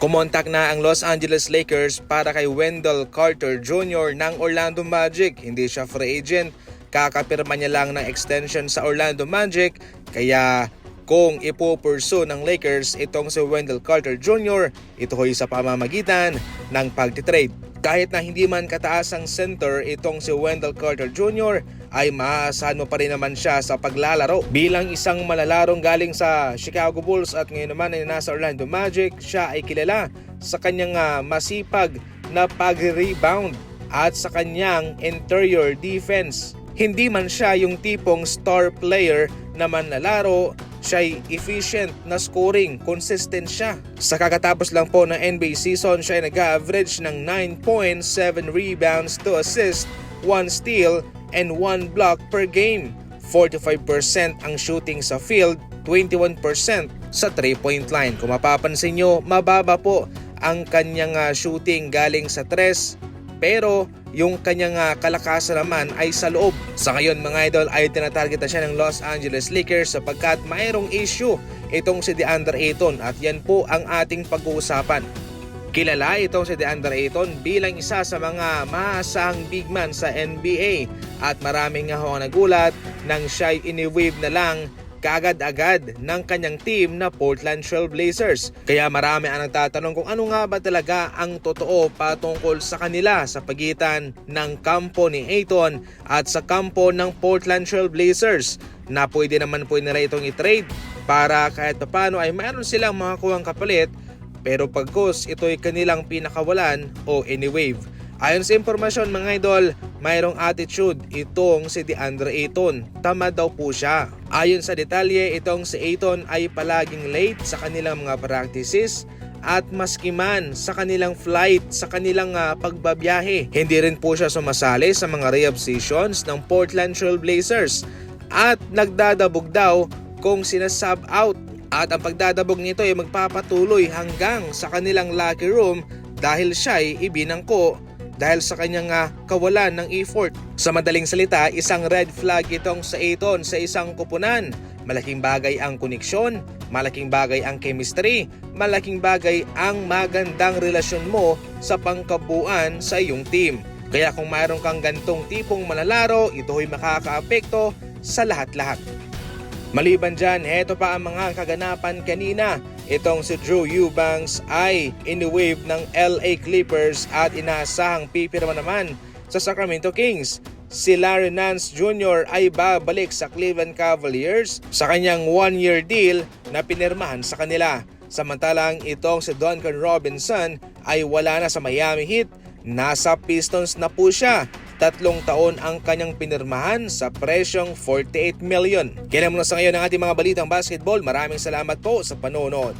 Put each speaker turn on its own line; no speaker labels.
Kumontak na ang Los Angeles Lakers para kay Wendell Carter Jr. ng Orlando Magic. Hindi siya free agent, kakapirma niya lang ng extension sa Orlando Magic. Kaya kung ipo-pursue ng Lakers itong si Wendell Carter Jr., ito ho'y sa pamamagitan ng pagtitrade. Kahit na hindi man kataas ang center itong si Wendell Carter Jr., ay maaasahan mo pa rin naman siya sa paglalaro. Bilang isang malalarong galing sa Chicago Bulls at ngayon naman ay nasa Orlando Magic, siya ay kilala sa kanyang masipag na pag-rebound at sa kanyang interior defense. Hindi man siya yung tipong star player na manlalaro, siya'y efficient na scoring, consistent siya. Sa kakatapos lang po ng NBA season, siya ay nag-average ng 9.7 rebounds, 2 assists, 1 steal, and 1 block per game. 45% ang shooting sa field, 21% sa 3-point line. Kung mapapansin nyo, mababa po ang kanyang shooting galing sa 3, pero yung kanyang kalakasan naman ay sa loob. Sa ngayon mga idol ay tinatarget na siya ng Los Angeles Lakers sapagkat mayroong issue itong si DeAndre Ayton at yan po ang ating pag-uusapan. Kilala itong si DeAndre Ayton bilang isa sa mga maasahang big man sa NBA at maraming nga ho nagulat nang siya'y ini-wave na lang kaagad-agad ng kanyang team na Portland Trail Blazers. Kaya marami ang nagtatanong kung ano nga ba talaga ang totoo patungkol sa kanila sa pagitan ng kampo ni Ayton at sa kampo ng Portland Trail Blazers, na pwede naman po nila itong i-trade para kahit paano ay mayroon silang makakuhang kapalit, pero pagkos ito'y kanilang pinakawalan o ini-wave. Ayon sa impormasyon mga idol, mayroong attitude itong si DeAndre Ayton. Tama daw po siya. Ayon sa detalye, itong si Ayton ay palaging late sa kanilang mga practices at maski man sa kanilang flight, sa kanilang pagbabiyahe. Hindi rin po siya sumasali sa mga rehab sessions ng Portland Trail Blazers at nagdadabog daw kung sinasub out. At ang pagdadabog nito ay magpapatuloy hanggang sa kanilang locker room dahil siya'y ibinangko dahil sa kanyang kawalan ng effort. Sa madaling salita, isang red flag itong sa Ayton sa isang kupunan. Malaking bagay ang koneksyon, malaking bagay ang chemistry, malaking bagay ang magandang relasyon mo sa pangkabuuan sa iyong team. Kaya kung mayroon kang gantong tipong manlalaro, ito ay makakaapekto sa lahat-lahat. Maliban dyan, heto pa ang mga kaganapan kanina. Itong si Drew Eubanks ay ini-wave ng LA Clippers at inaasahang pipirma naman sa Sacramento Kings. Si Larry Nance Jr. ay babalik sa Cleveland Cavaliers sa kanyang 1-year deal na pinirmahan sa kanila. Samantalang itong si Duncan Robinson ay wala na sa Miami Heat. Nasa Pistons na po siya. 3 taon ang kanyang pinirmahan sa presyong $48 million. Kailan mo na sa ngayon ang ating mga balitang basketball. Maraming salamat po sa panonood.